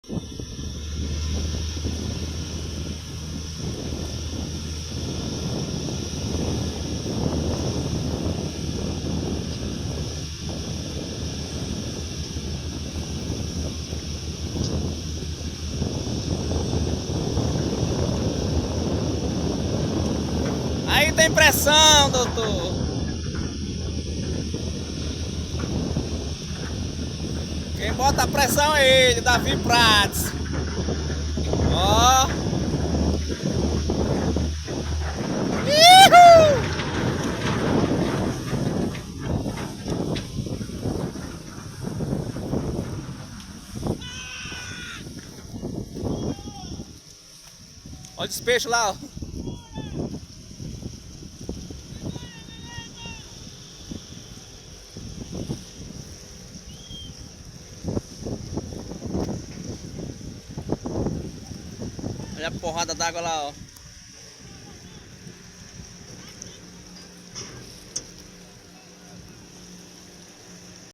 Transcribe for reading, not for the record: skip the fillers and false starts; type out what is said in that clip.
Aí tem pressão, doutor. Quem bota a pressão é ele, Davi Prats. Ó. Uhul! Olha o despejo lá, ó. Olha a porrada d'água lá, ó.